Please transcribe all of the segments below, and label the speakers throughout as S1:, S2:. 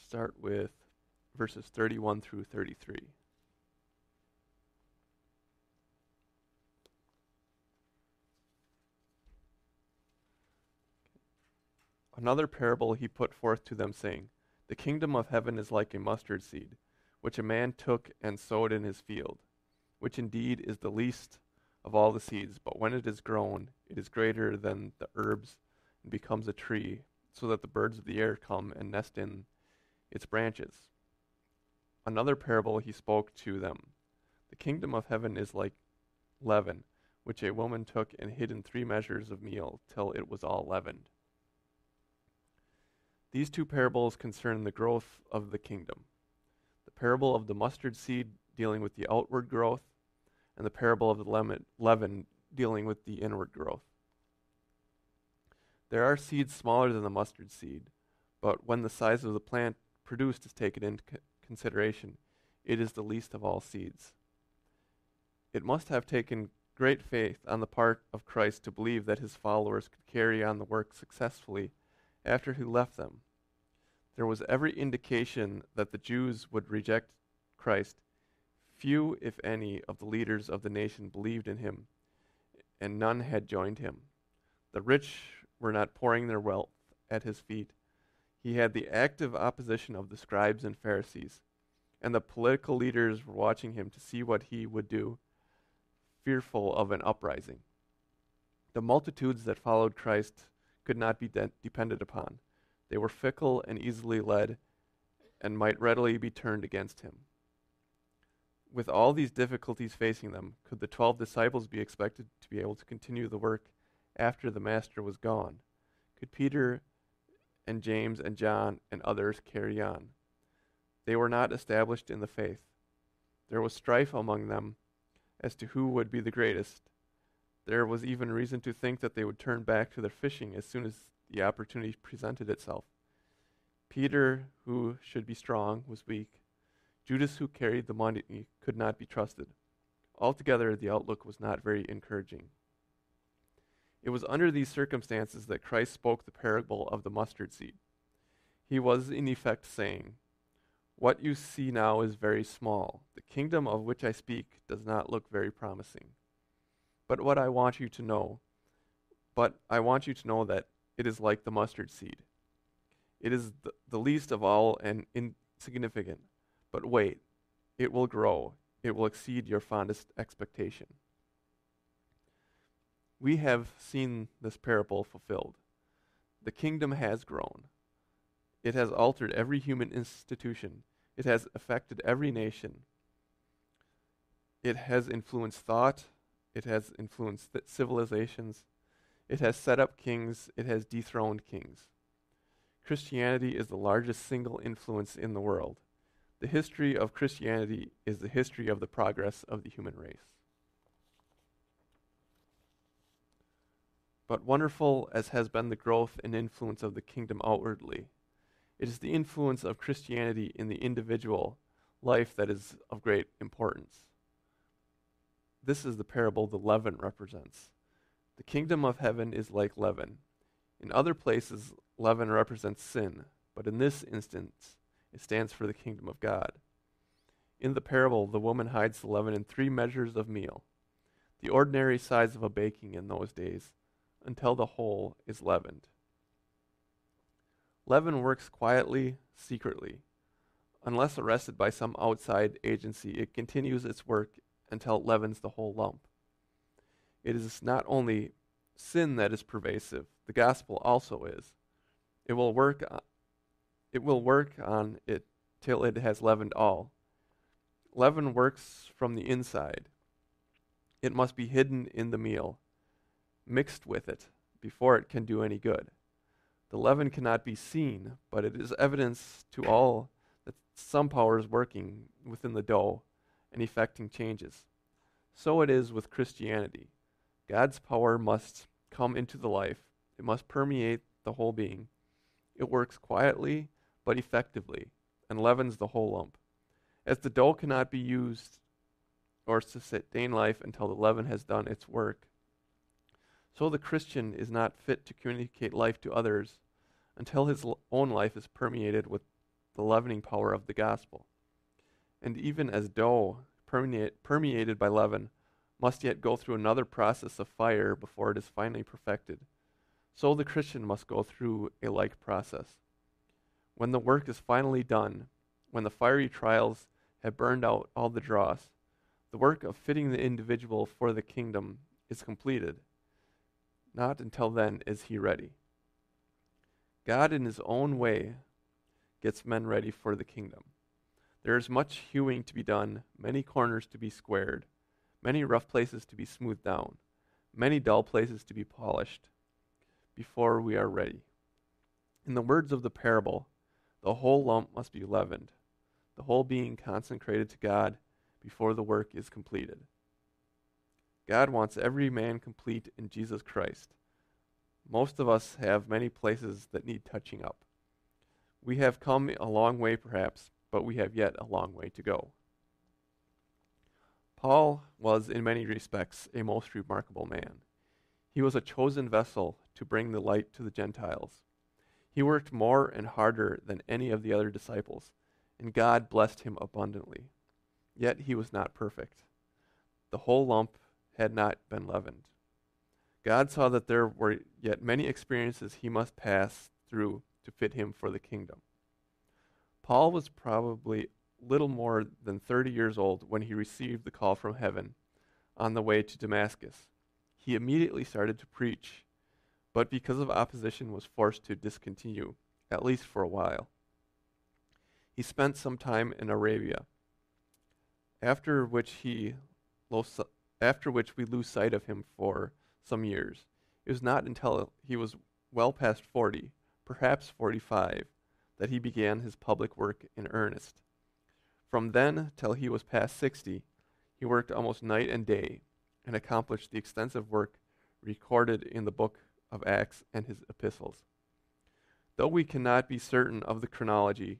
S1: start with verses 31 through 33. Another parable he put forth to them, saying, The kingdom of heaven is like a mustard seed, which a man took and sowed in his field, which indeed is the least of all the seeds, but when it is grown, it is greater than the herbs and becomes a tree, so that the birds of the air come and nest in its branches. Another parable he spoke to them. The kingdom of heaven is like leaven, which a woman took and hid in 3 measures of meal till it was all leavened. These 2 parables concern the growth of the kingdom. The parable of the mustard seed dealing with the outward growth, and the parable of the leaven dealing with the inward growth. There are seeds smaller than the mustard seed, but when the size of the plant produced is taken into consideration, it is the least of all seeds. It must have taken great faith on the part of Christ to believe that his followers could carry on the work successfully after he left them. There was every indication that the Jews would reject Christ. Few, if any, of the leaders of the nation believed in him, and none had joined him. The rich were not pouring their wealth at his feet. He had the active opposition of the scribes and Pharisees, and the political leaders were watching him to see what he would do, fearful of an uprising. The multitudes that followed Christ could not be depended upon. They were fickle and easily led, and might readily be turned against him. With all these difficulties facing them, could the 12 disciples be expected to be able to continue the work after the Master was gone? Could Peter and James and John and others carry on? They were not established in the faith. There was strife among them as to who would be the greatest. There was even reason to think that they would turn back to their fishing as soon as the opportunity presented itself. Peter, who should be strong, was weak. Judas, who carried the money, could not be trusted. Altogether, the outlook was not very encouraging. It was under these circumstances that Christ spoke the parable of the mustard seed. He was in effect saying, What you see now is very small. The kingdom of which I speak does not look very promising. But I want you to know that it is like the mustard seed. It is the least of all and insignificant. But wait, it will grow. It will exceed your fondest expectation. We have seen this parable fulfilled. The kingdom has grown. It has altered every human institution. It has affected every nation. It has influenced thought. It has influenced civilizations. It has set up kings. It has dethroned kings. Christianity is the largest single influence in the world. The history of Christianity is the history of the progress of the human race. But wonderful as has been the growth and influence of the kingdom outwardly, it is the influence of Christianity in the individual life that is of great importance. This is the parable the leaven represents. The kingdom of heaven is like leaven. In other places, leaven represents sin, but in this instance, it stands for the kingdom of God. In the parable, the woman hides the leaven in 3 measures of meal, the ordinary size of a baking in those days, until the whole is leavened. Leaven works quietly, secretly. Unless arrested by some outside agency, it continues its work until it leavens the whole lump. It is not only sin that is pervasive, the gospel also is. It will work on it till it has leavened all. Leaven works from the inside. It must be hidden in the meal, mixed with it, before it can do any good. The leaven cannot be seen, but it is evidence to all that some power is working within the dough and effecting changes. So it is with Christianity. God's power must come into the life. It must permeate the whole being. It works quietly but effectively and leavens the whole lump. As the dough cannot be used or sustain life until the leaven has done its work, so the Christian is not fit to communicate life to others until his own life is permeated with the leavening power of the gospel. And even as dough, permeated by leaven, must yet go through another process of fire before it is finally perfected, so the Christian must go through a like process. When the work is finally done, when the fiery trials have burned out all the dross, the work of fitting the individual for the kingdom is completed. Not until then is he ready. God, in his own way, gets men ready for the kingdom. There is much hewing to be done, many corners to be squared, many rough places to be smoothed down, many dull places to be polished, before we are ready. In the words of the parable, the whole lump must be leavened, the whole being consecrated to God before the work is completed. God wants every man complete in Jesus Christ. Most of us have many places that need touching up. We have come a long way perhaps, but we have yet a long way to go. Paul was in many respects a most remarkable man. He was a chosen vessel to bring the light to the Gentiles. He worked more and harder than any of the other disciples, and God blessed him abundantly. Yet he was not perfect. The whole lump had not been leavened. God saw that there were yet many experiences he must pass through to fit him for the kingdom. Paul was probably little more than 30 years old when he received the call from heaven on the way to Damascus. He immediately started to preach, but because of opposition was forced to discontinue, at least for a while. He spent some time in Arabia, after which we lose sight of him for some years. It was not until he was well past 40, perhaps 45, that he began his public work in earnest. From then till he was past 60, he worked almost night and day and accomplished the extensive work recorded in the book of Acts and his epistles. Though we cannot be certain of the chronology,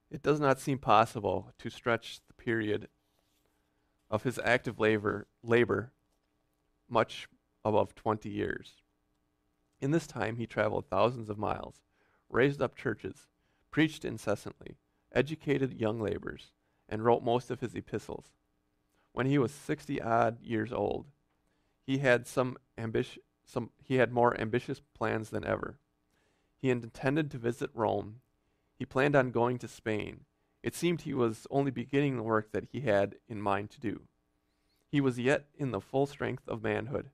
S1: it does not seem possible to stretch the period of his active labor much above 20 years. In this time he traveled thousands of miles, raised up churches, preached incessantly, educated young laborers, and wrote most of his epistles. When he was 60-odd years old, he had more ambitious plans than ever. He intended to visit Rome. He planned on going to Spain. It seemed he was only beginning the work that he had in mind to do. He was yet in the full strength of manhood,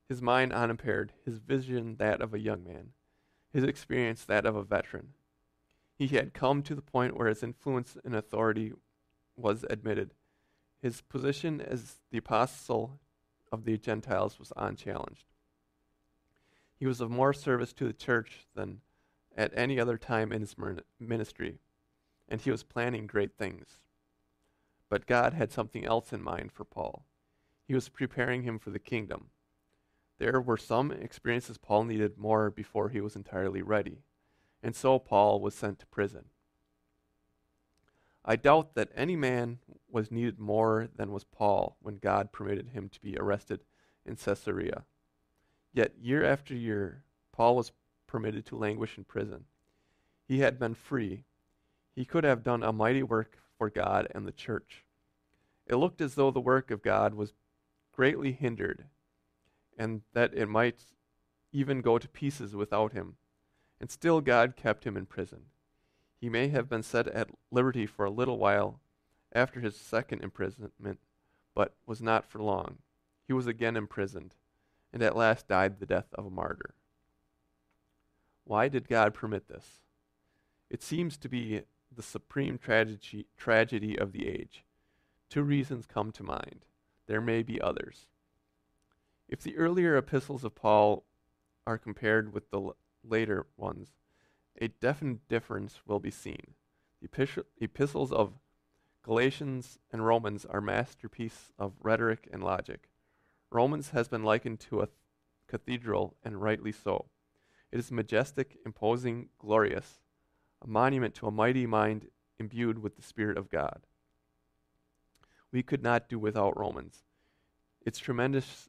S1: his mind unimpaired, his vision that of a young man, his experience that of a veteran. He had come to the point where his influence and authority was admitted. His position as the apostle of the Gentiles was unchallenged. He was of more service to the church than at any other time in his ministry, and he was planning great things. But God had something else in mind for Paul. He was preparing him for the kingdom. There were some experiences Paul needed more before he was entirely ready, and so Paul was sent to prison. I doubt that any man was needed more than was Paul when God permitted him to be arrested in Caesarea. Yet year after year, Paul was permitted to languish in prison. He had been free. He could have done a mighty work for God and the church. It looked as though the work of God was greatly hindered, and that it might even go to pieces without him. And still God kept him in prison. He may have been set at liberty for a little while after his second imprisonment, but was not for long. He was again imprisoned, and at last died the death of a martyr. Why did God permit this? It seems to be the supreme tragedy of the age. Two reasons come to mind. There may be others. If the earlier epistles of Paul are compared with the later ones, a definite difference will be seen. The epistles of Galatians and Romans are masterpieces of rhetoric and logic. Romans has been likened to a cathedral, and rightly so. It is majestic, imposing, glorious, a monument to a mighty mind imbued with the Spirit of God. We could not do without Romans. Its tremendous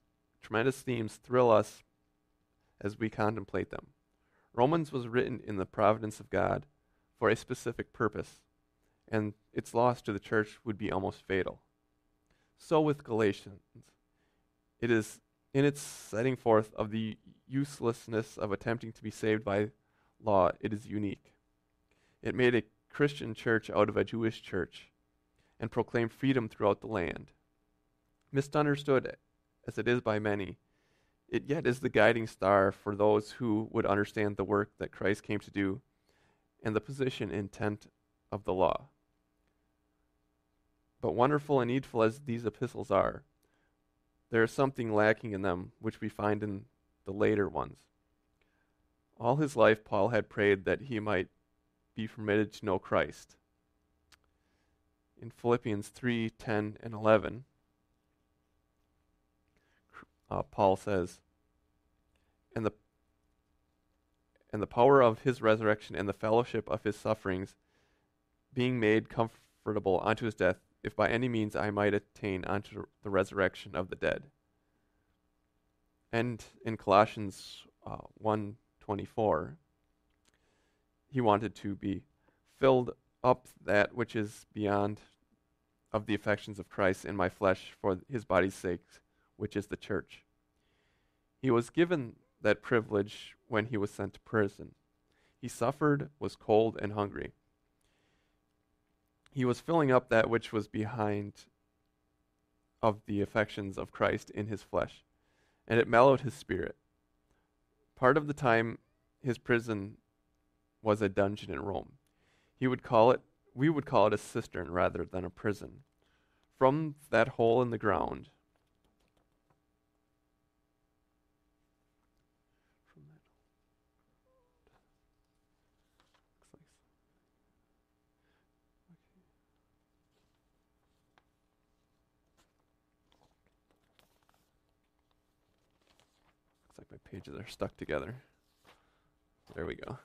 S1: themes thrill us as we contemplate them. Romans was written in the providence of God for a specific purpose, and its loss to the church would be almost fatal. So with Galatians, it is in its setting forth of the uselessness of attempting to be saved by law, it is unique. It made a Christian church out of a Jewish church and proclaimed freedom throughout the land. Misunderstood as it is by many, it yet is the guiding star for those who would understand the work that Christ came to do and the position and intent of the law. But wonderful and needful as these epistles are, there is something lacking in them which we find in the later ones. All his life, Paul had prayed that he might be permitted to know Christ. In Philippians 3, 10, and 11, Paul says, and the power of his resurrection and the fellowship of his sufferings, being made comfortable unto his death, if by any means I might attain unto the resurrection of the dead. And in Colossians 1:24, he wanted to be filled up that which is beyond of the affections of Christ in my flesh for his body's sake, which is the church. He was given that privilege when he was sent to prison. He suffered, was cold, and hungry. He was filling up that which was behind of the affections of Christ in his flesh, and it mellowed his spirit. Part of the time, his prison was a dungeon in Rome. We would call it a cistern rather than a prison. From that hole in the ground, my pages are stuck together. There we go.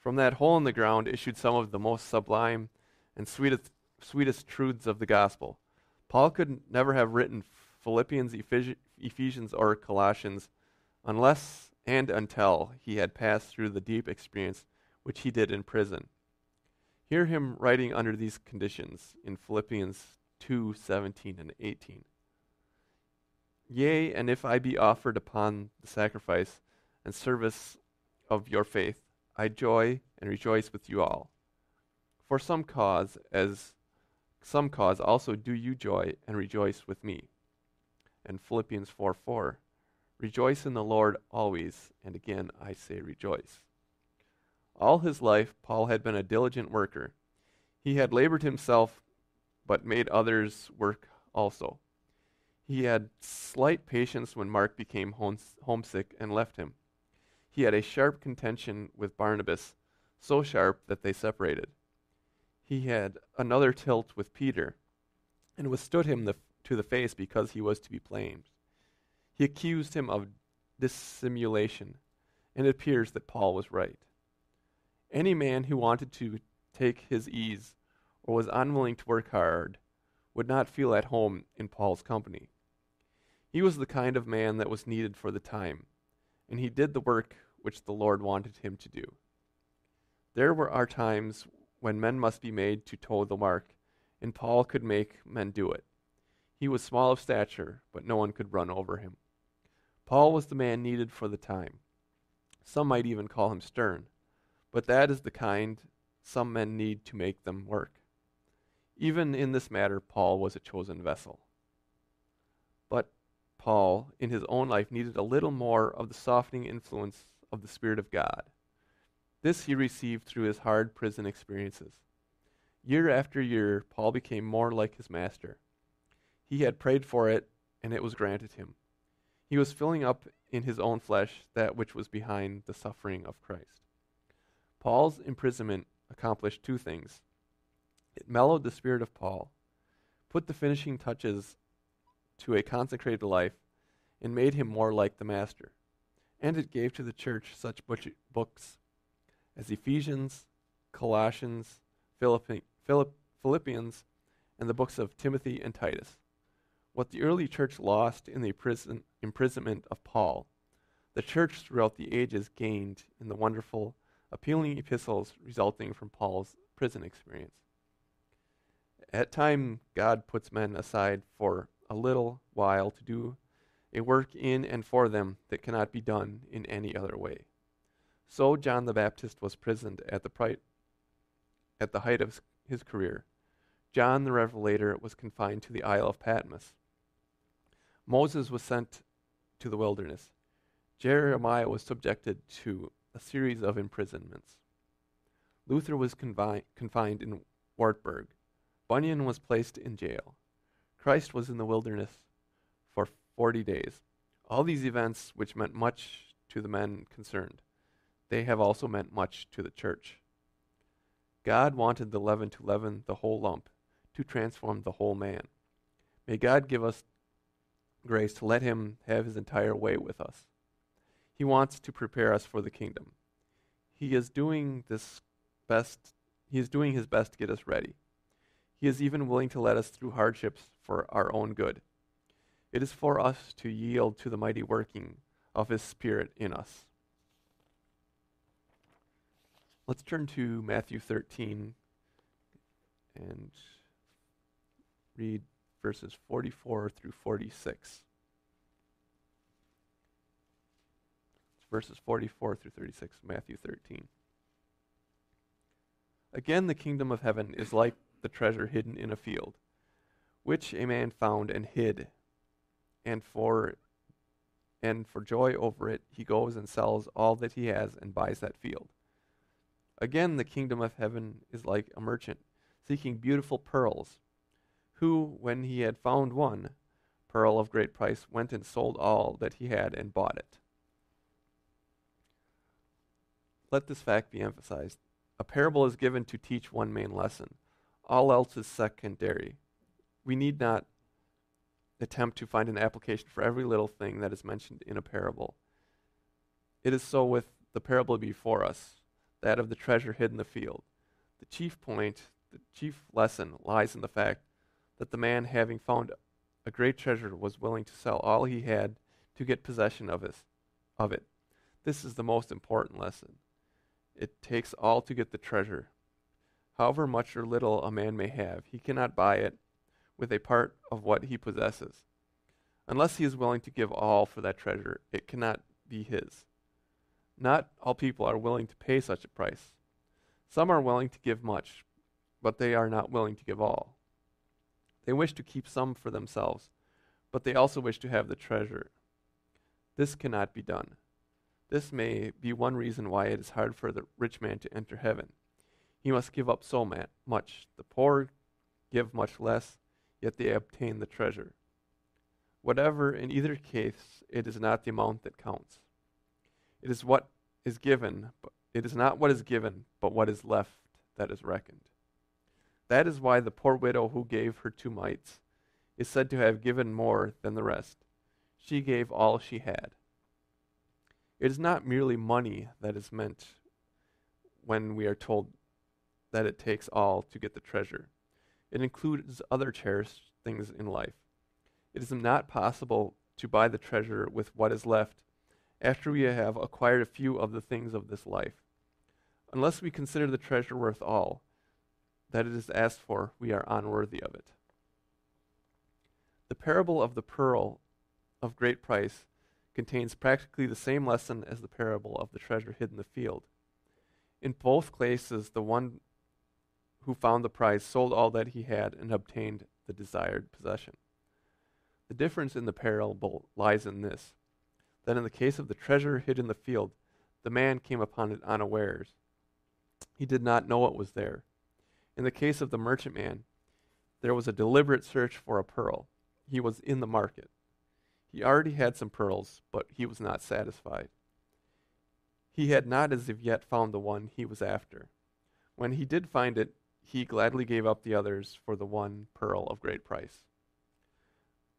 S1: From that hole in the ground issued some of the most sublime and sweetest truths of the gospel. Paul could never have written Philippians, Ephesians, or Colossians unless and until he had passed through the deep experience which he did in prison. Hear him writing under these conditions in Philippians 2:17 and 18. Yea, and if I be offered upon the sacrifice and service of your faith, I joy and rejoice with you all. For some cause also do you joy and rejoice with me. And Philippians 4:4, rejoice in the Lord always, and again I say rejoice. All his life, Paul had been a diligent worker. He had labored himself, but made others work also. He had slight patience when Mark became homesick and left him. He had a sharp contention with Barnabas, so sharp that they separated. He had another tilt with Peter, and withstood him to the face because he was to be blamed. He accused him of dissimulation, and it appears that Paul was right. Any man who wanted to take his ease or was unwilling to work hard would not feel at home in Paul's company. He was the kind of man that was needed for the time, and he did the work which the Lord wanted him to do. There are times when men must be made to toe the mark, and Paul could make men do it. He was small of stature, but no one could run over him. Paul was the man needed for the time. Some might even call him stern, but that is the kind some men need to make them work. Even in this matter, Paul was a chosen vessel. But Paul, in his own life, needed a little more of the softening influence of the Spirit of God. This he received through his hard prison experiences. Year after year, Paul became more like his master. He had prayed for it, and it was granted him. He was filling up in his own flesh that which was behind the suffering of Christ. Paul's imprisonment accomplished two things. It mellowed the spirit of Paul, put the finishing touches to a consecrated life, and made him more like the Master. And it gave to the church such books as Ephesians, Colossians, Philippians, and the books of Timothy and Titus. What the early church lost in the imprisonment of Paul, the church throughout the ages gained in the wonderful appealing epistles resulting from Paul's prison experience. At times, God puts men aside for a little while to do a work in and for them that cannot be done in any other way. So John the Baptist was imprisoned at the height of his career. John the Revelator was confined to the Isle of Patmos. Moses was sent to the wilderness. Jeremiah was subjected to a series of imprisonments. Luther was confined in Wartburg. Bunyan was placed in jail. Christ was in the wilderness for 40 days. All these events, which meant much to the men concerned, they have also meant much to the church. God wanted the leaven to leaven the whole lump, to transform the whole man. May God give us grace to let him have his entire way with us. He wants to prepare us for the kingdom. He is doing his best to get us ready. He is even willing to let us through hardships for our own good. It is for us to yield to the mighty working of his Spirit in us. Let's turn to Matthew 13 and read verses 44 through 46. Verses 44 through 36, Matthew 13. Again, the kingdom of heaven is like the treasure hidden in a field, which a man found and hid. And for joy over it, he goes and sells all that he has and buys that field. Again, the kingdom of heaven is like a merchant seeking beautiful pearls, who, when he had found one pearl of great price, went and sold all that he had and bought it. Let this fact be emphasized. A parable is given to teach one main lesson. All else is secondary. We need not attempt to find an application for every little thing that is mentioned in a parable. It is so with the parable before us, that of the treasure hid in the field. The chief point, the chief lesson lies in the fact that the man, having found a great treasure, was willing to sell all he had to get possession of it. This is the most important lesson. It takes all to get the treasure. However much or little a man may have, he cannot buy it with a part of what he possesses. Unless he is willing to give all for that treasure, it cannot be his. Not all people are willing to pay such a price. Some are willing to give much, but they are not willing to give all. They wish to keep some for themselves, but they also wish to have the treasure. This cannot be done. This may be one reason why it is hard for the rich man to enter heaven. He must give up so much. The poor give much less, yet they obtain the treasure. Whatever, in either case, it is not the amount that counts. It is what is given, but it is not what is given, but what is left that is reckoned. That is why the poor widow who gave her 2 mites is said to have given more than the rest. She gave all she had. It is not merely money that is meant when we are told that it takes all to get the treasure. It includes other cherished things in life. It is not possible to buy the treasure with what is left after we have acquired a few of the things of this life. Unless we consider the treasure worth all that it is asked for, we are unworthy of it. The parable of the pearl of great price contains practically the same lesson as the parable of the treasure hid in the field. In both cases, the one who found the prize sold all that he had and obtained the desired possession. The difference in the parable lies in this, that in the case of the treasure hid in the field, the man came upon it unawares. He did not know it was there. In the case of the merchantman, there was a deliberate search for a pearl. He was in the market. He already had some pearls, but he was not satisfied. He had not as of yet found the one he was after. When he did find it, he gladly gave up the others for the one pearl of great price.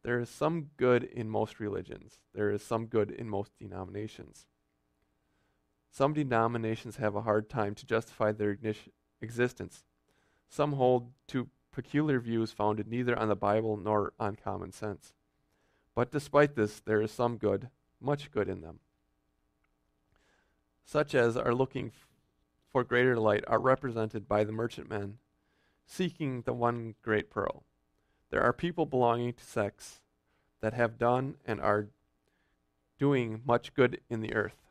S1: There is some good in most religions. There is some good in most denominations. Some denominations have a hard time to justify their existence. Some hold to peculiar views founded neither on the Bible nor on common sense. But despite this, there is some good, much good in them, such as are looking for greater light are represented by the merchantmen seeking the one great pearl. There are people belonging to sects that have done and are doing much good in the earth,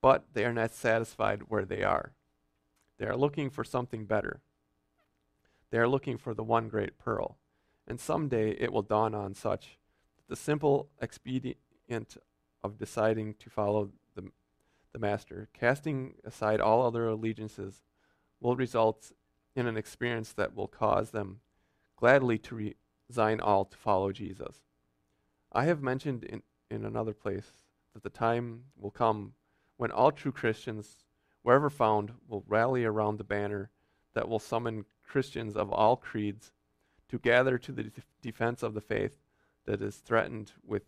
S1: but they are not satisfied where they are. They are looking for something better. They are looking for the one great pearl, and someday it will dawn on such that the simple expedient of deciding to follow the Master, casting aside all other allegiances, will result in an experience that will cause them gladly to resign all to follow Jesus. I have mentioned in another place that the time will come when all true Christians, wherever found, will rally around the banner that will summon Christians of all creeds to gather to the defense of the faith that is threatened with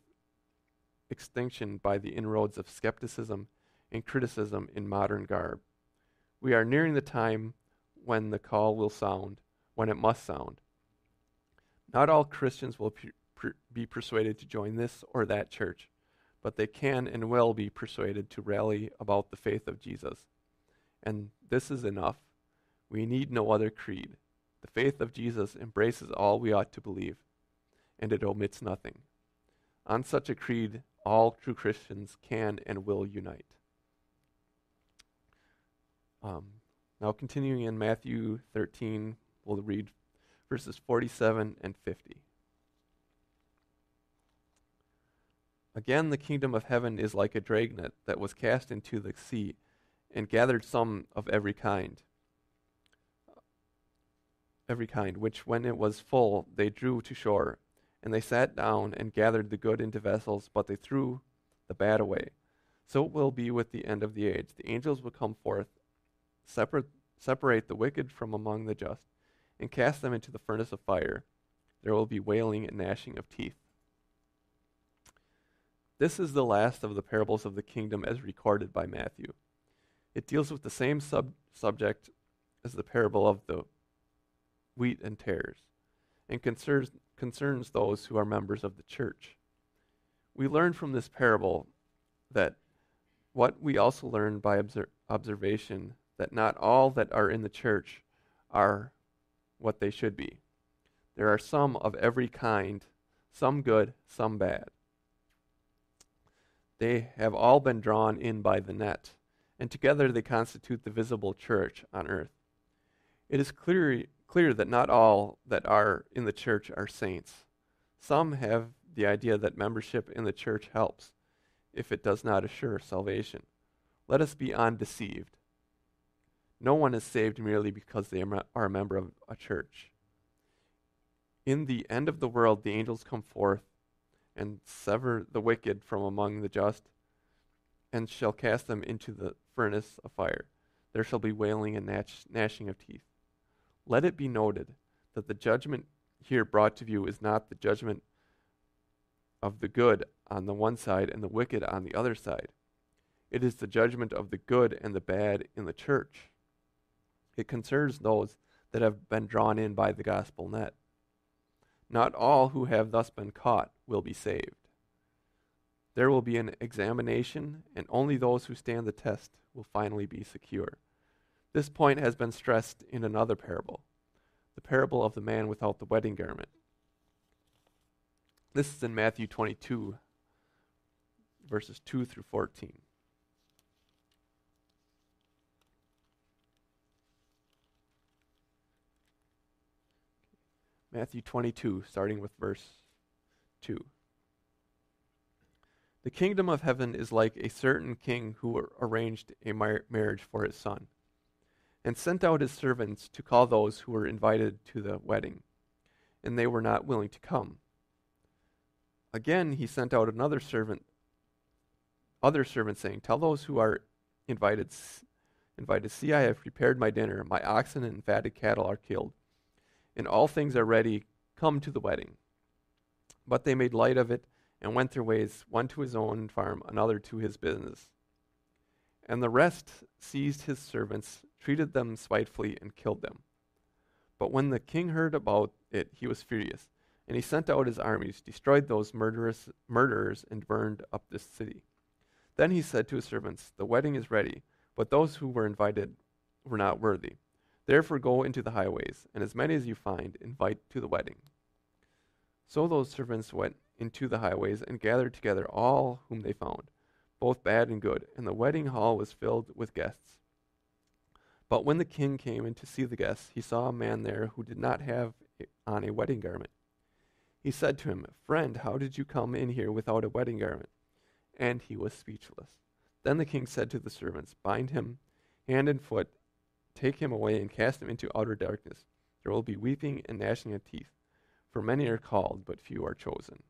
S1: extinction by the inroads of skepticism and criticism in modern garb. We are nearing the time when the call will sound, when it must sound. Not all Christians will be persuaded to join this or that church, but they can and will be persuaded to rally about the faith of Jesus. And this is enough. We need no other creed. The faith of Jesus embraces all we ought to believe, and it omits nothing. On such a creed, all true Christians can and will unite. Now continuing in Matthew 13, we'll read verses 47 and 50. Again, the kingdom of heaven is like a dragnet that was cast into the sea and gathered some of every kind, which when it was full, they drew to shore. And they sat down and gathered the good into vessels, but they threw the bad away. So it will be with the end of the age. The angels will come forth, separate the wicked from among the just, and cast them into the furnace of fire. There will be wailing and gnashing of teeth. This is the last of the parables of the kingdom as recorded by Matthew. It deals with the same subject as the parable of the wheat and tares, and concerns those who are members of the church. We learn from this parable that what we also learn by observation, that not all that are in the church are what they should be. There are some of every kind, some good, some bad. They have all been drawn in by the net, and together they constitute the visible church on earth. It is clear that not all that are in the church are saints. Some have the idea that membership in the church helps, if it does not assure salvation. Let us be undeceived. No one is saved merely because they are a member of a church. In the end of the world, the angels come forth and sever the wicked from among the just, and shall cast them into the furnace of fire. There shall be wailing and gnashing of teeth. Let it be noted that the judgment here brought to view is not the judgment of the good on the one side and the wicked on the other side. It is the judgment of the good and the bad in the church. It concerns those that have been drawn in by the gospel net. Not all who have thus been caught will be saved. There will be an examination, and only those who stand the test will finally be secure. This point has been stressed in another parable, the parable of the man without the wedding garment. This is in Matthew 22, verses 2 through 14. Matthew 22, starting with verse 2. The kingdom of heaven is like a certain king who arranged a marriage for his son, and sent out his servants to call those who were invited to the wedding, and they were not willing to come. Again he sent out other servants saying, Tell those who are invited, see, I have prepared my dinner, my oxen and fatted cattle are killed, and all things are ready, come to the wedding. But they made light of it, and went their ways, one to his own farm, another to his business. And the rest seized his servants, treated them spitefully, and killed them. But when the king heard about it, he was furious, and he sent out his armies, destroyed those murderers, and burned up this city. Then he said to his servants, The wedding is ready, but those who were invited were not worthy. Therefore go into the highways, and as many as you find, invite to the wedding." So those servants went into the highways and gathered together all whom they found, both bad and good, and the wedding hall was filled with guests. But when the king came in to see the guests, he saw a man there who did not have on a wedding garment. He said to him, "Friend, how did you come in here without a wedding garment?" And he was speechless. Then the king said to the servants, "Bind him hand and foot, take him away, and cast him into outer darkness. There will be weeping and gnashing of teeth, for many are called, but few are chosen."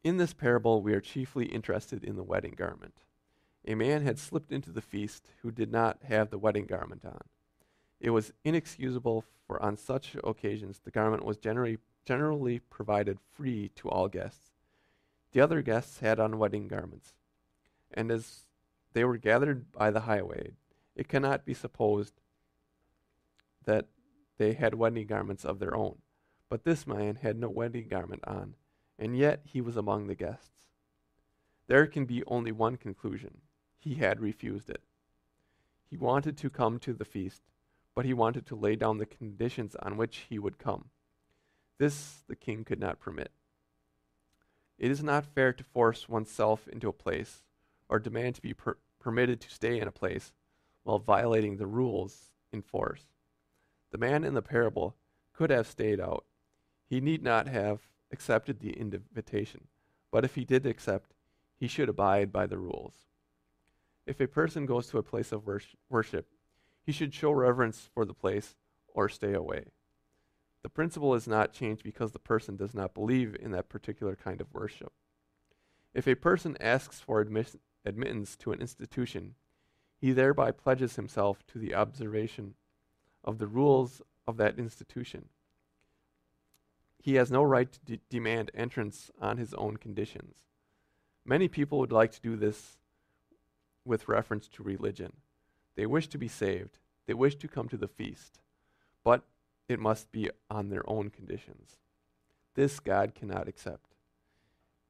S1: In this parable, we are chiefly interested in the wedding garment. A man had slipped into the feast who did not have the wedding garment on. It was inexcusable, for on such occasions the garment was generally provided free to all guests. The other guests had on wedding garments, and as they were gathered by the highway, it cannot be supposed that they had wedding garments of their own. But this man had no wedding garment on, and yet he was among the guests. There can be only one conclusion. He had refused it. He wanted to come to the feast, but he wanted to lay down the conditions on which he would come. This the king could not permit. It is not fair to force oneself into a place or demand to be permitted to stay in a place while violating the rules in force. The man in the parable could have stayed out. He need not have accepted the invitation, but if he did accept, he should abide by the rules. If a person goes to a place of worship, he should show reverence for the place or stay away. The principle is not changed because the person does not believe in that particular kind of worship. If a person asks for admittance to an institution, he thereby pledges himself to the observation of the rules of that institution. He has no right to demand entrance on his own conditions. Many people would like to do this with reference to religion. They wish to be saved. They wish to come to the feast, but it must be on their own conditions. This God cannot accept.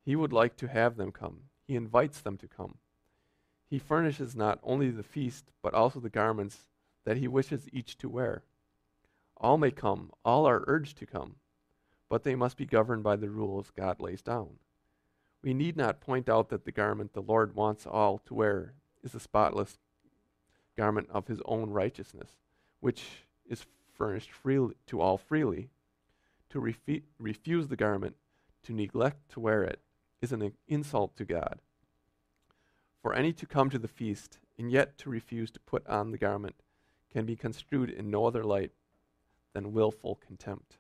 S1: He would like to have them come. He invites them to come. He furnishes not only the feast, but also the garments that he wishes each to wear. All may come, all are urged to come, but they must be governed by the rules God lays down. We need not point out that the garment the Lord wants all to wear is the spotless garment of his own righteousness, which is furnished freely to all freely. To refuse the garment, to neglect to wear it, is an insult to God. For any to come to the feast, and yet to refuse to put on the garment, can be construed in no other light than willful contempt.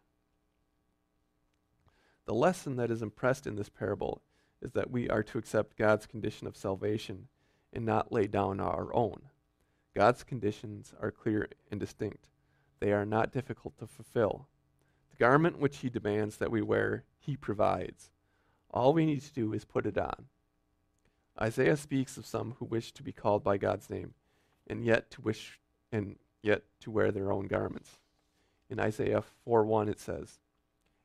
S1: The lesson that is impressed in this parable is that we are to accept God's condition of salvation and not lay down our own. God's conditions are clear and distinct. They are not difficult to fulfill. The garment which he demands that we wear, he provides. All we need to do is put it on. Isaiah speaks of some who wish to be called by God's name, and yet to wear their own garments. In Isaiah 4:1 it says,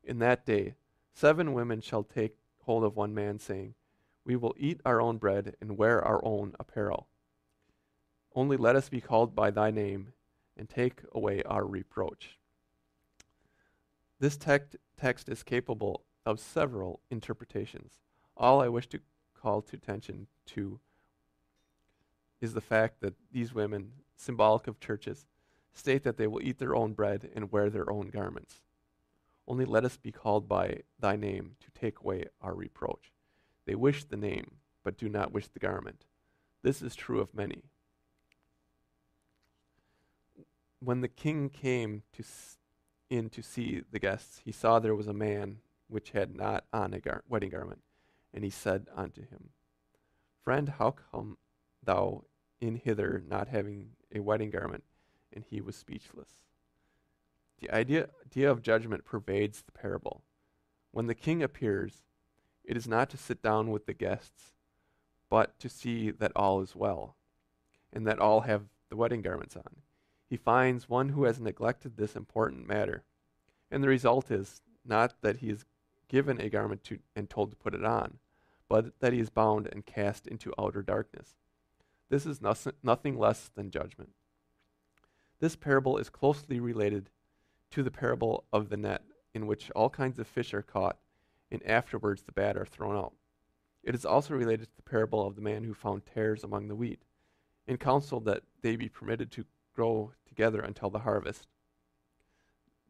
S1: "In that day 7 women shall take hold of one man, saying, 'We will eat our own bread and wear our own apparel. Only let us be called by thy name and take away our reproach.'" This text is capable of several interpretations. All I wish to call to attention to is the fact that these women, symbolic of churches, state that they will eat their own bread and wear their own garments. Only let us be called by thy name to take away our reproach. They wish the name, but do not wish the garment. This is true of many. When the king came in to see the guests, he saw there was a man which had not on a wedding garment, and he said unto him, "Friend, how come thou in hither not having a wedding garment?" And he was speechless. The idea of judgment pervades the parable. When the king appears, it is not to sit down with the guests, but to see that all is well, and that all have the wedding garments on. He finds one who has neglected this important matter, and the result is not that he is given a garment and told to put it on, but that he is bound and cast into outer darkness. This is nothing less than judgment. This parable is closely related to the parable of the net, in which all kinds of fish are caught, and afterwards the bad are thrown out. It is also related to the parable of the man who found tares among the wheat, and counseled that they be permitted to grow together until the harvest.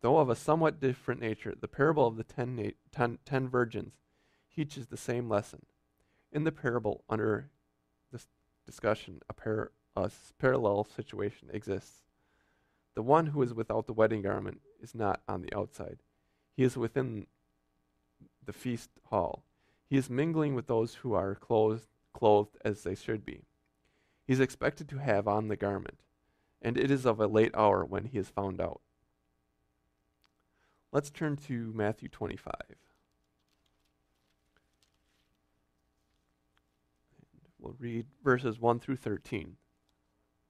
S1: Though of a somewhat different nature, the parable of the 10 virgins teaches the same lesson. In the parable under this discussion, a parallel situation exists. The one who is without the wedding garment is not on the outside. He is within the feast hall. He is mingling with those who are clothed as they should be. He is expected to have on the garment, and it is of a late hour when he is found out. Let's turn to Matthew 25. And we'll read verses 1 through 13.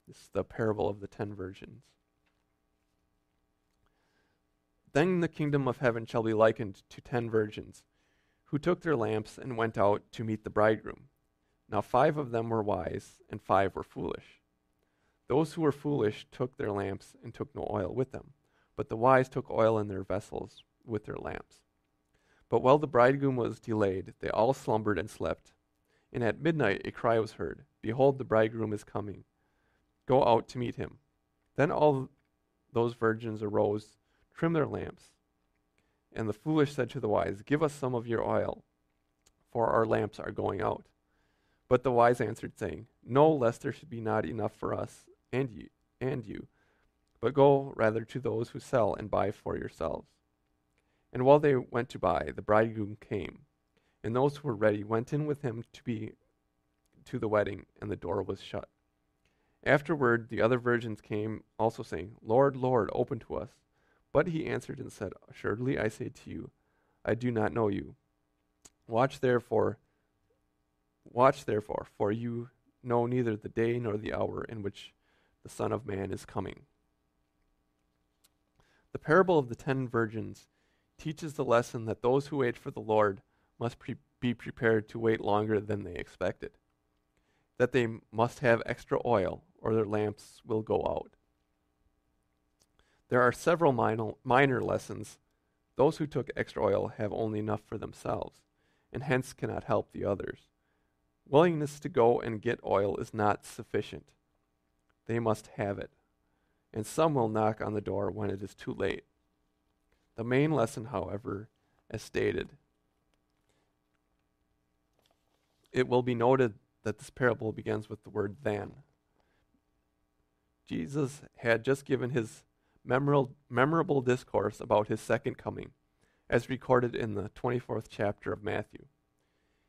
S1: This is the parable of the 10 virgins. Then the kingdom of heaven shall be likened to 10 virgins, who took their lamps and went out to meet the bridegroom. Now 5 of them were wise, and 5 were foolish. Those who were foolish took their lamps and took no oil with them, but the wise took oil in their vessels with their lamps. But while the bridegroom was delayed, they all slumbered and slept. And at midnight a cry was heard, Behold, the bridegroom is coming. Go out to meet him. Then all those virgins arose, trimmed their lamps. And the foolish said to the wise, Give us some of your oil, for our lamps are going out. But the wise answered, saying, No, lest there should be not enough for us and you, but go rather to those who sell and buy for yourselves. And while they went to buy, the bridegroom came, and those who were ready went in with him to the wedding, and the door was shut. Afterward the other virgins came also, saying, Lord, Lord, open to us. But he answered and said, Assuredly I say to you, I do not know you. Watch therefore, for you know neither the day nor the hour in which the Son of Man is coming. The parable of the 10 virgins teaches the lesson that those who wait for the Lord must be prepared to wait longer than they expected, that they must have extra oil or their lamps will go out. There are several minor lessons. Those who took extra oil have only enough for themselves, and hence cannot help the others. Willingness to go and get oil is not sufficient. They must have it, and some will knock on the door when it is too late. The main lesson, however, as stated, it will be noted that this parable begins with the word then. Jesus had just given his memorable discourse about his second coming, as recorded in the 24th chapter of Matthew.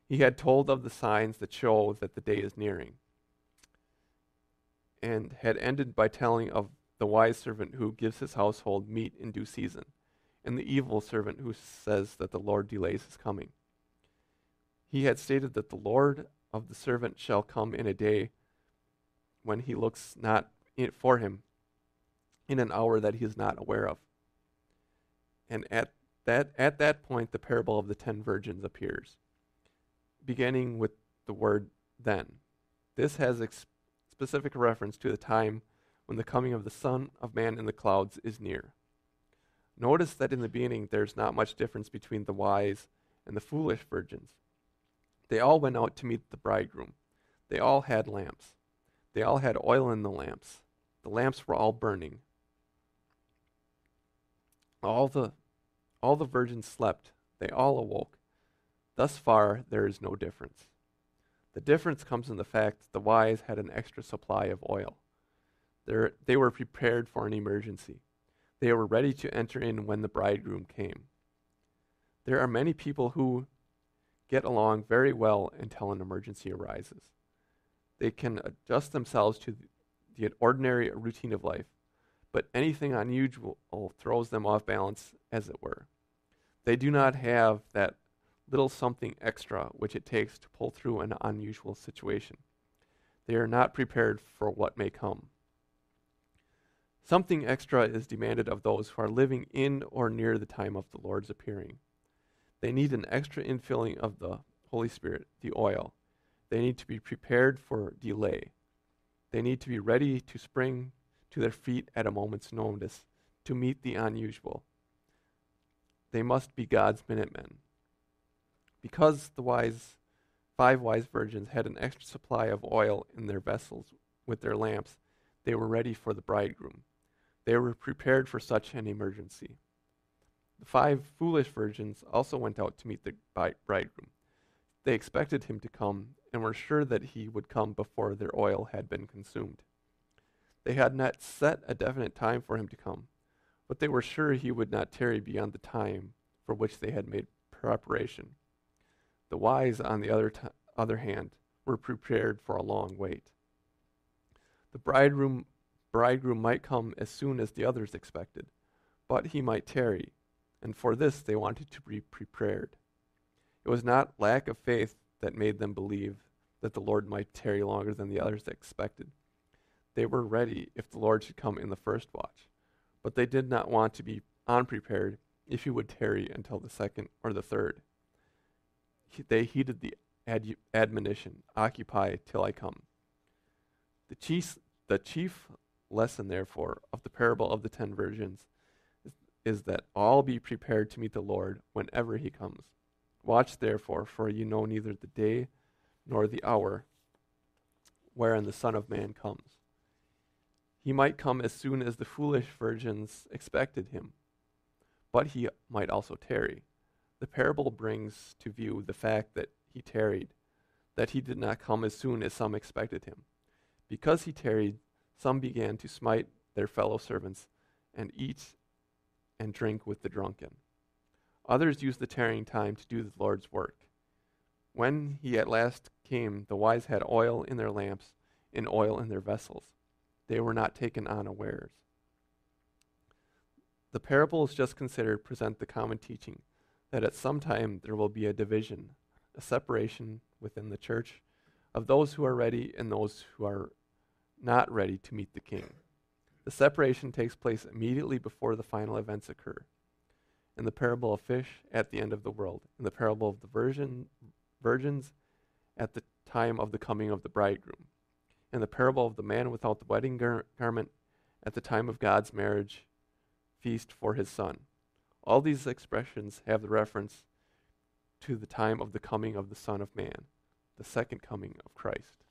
S1: He had told of the signs that show that the day is nearing, and had ended by telling of the wise servant who gives his household meat in due season, and the evil servant who says that the Lord delays his coming. He had stated that the Lord of the servant shall come in a day when he looks not for him, in an hour that he is not aware of. And at that point, the parable of the 10 virgins appears, beginning with the word then. This has specific reference to the time when the coming of the Son of Man in the clouds is near. Notice that in the beginning there's not much difference between the wise and the foolish virgins. They all went out to meet the bridegroom. They all had lamps. They all had oil in the lamps. The lamps were all burning. All the virgins slept. They all awoke. Thus far, there is no difference. The difference comes in the fact that the wise had an extra supply of oil. They were prepared for an emergency. They were ready to enter in when the bridegroom came. There are many people who get along very well until an emergency arises. They can adjust themselves to the ordinary routine of life, but anything unusual throws them off balance, as it were. They do not have that little something extra which it takes to pull through an unusual situation. They are not prepared for what may come. Something extra is demanded of those who are living in or near the time of the Lord's appearing. They need an extra infilling of the Holy Spirit, the oil. They need to be prepared for delay. They need to be ready to spring to their feet at a moment's notice to meet the unusual. They must be God's Minutemen. Because the 5 wise virgins had an extra supply of oil in their vessels with their lamps, they were ready for the bridegroom. They were prepared for such an emergency. The 5 foolish virgins also went out to meet the bridegroom. They expected him to come and were sure that he would come before their oil had been consumed. They had not set a definite time for him to come, but they were sure he would not tarry beyond the time for which they had made preparation. The wise, on the other hand, were prepared for a long wait. The bridegroom might come as soon as the others expected, but he might tarry, and for this they wanted to be prepared. It was not lack of faith that made them believe that the Lord might tarry longer than the others expected. They were ready if the Lord should come in the first watch, but they did not want to be unprepared if he would tarry until the second or the third. They heeded the admonition, "Occupy till I come." The chief lesson, therefore, of the parable of the 10 virgins is that all be prepared to meet the Lord whenever he comes. Watch therefore, for you know neither the day nor the hour wherein the Son of Man comes. He might come as soon as the foolish virgins expected him, but he might also tarry. The parable brings to view the fact that he tarried, that he did not come as soon as some expected him. Because he tarried, some began to smite their fellow servants and eat and drink with the drunken. Others used the tarrying time to do the Lord's work. When he at last came, the wise had oil in their lamps and oil in their vessels. They were not taken unawares. The parables just considered present the common teaching that at some time there will be a division, a separation within the church of those who are ready and those who are not ready to meet the King. The separation takes place immediately before the final events occur. In the parable of fish, at the end of the world. In the parable of the virgins, at the time of the coming of the bridegroom. In the parable of the man without the wedding garment, at the time of God's marriage feast for his son. All these expressions have the reference to the time of the coming of the Son of Man, the second coming of Christ.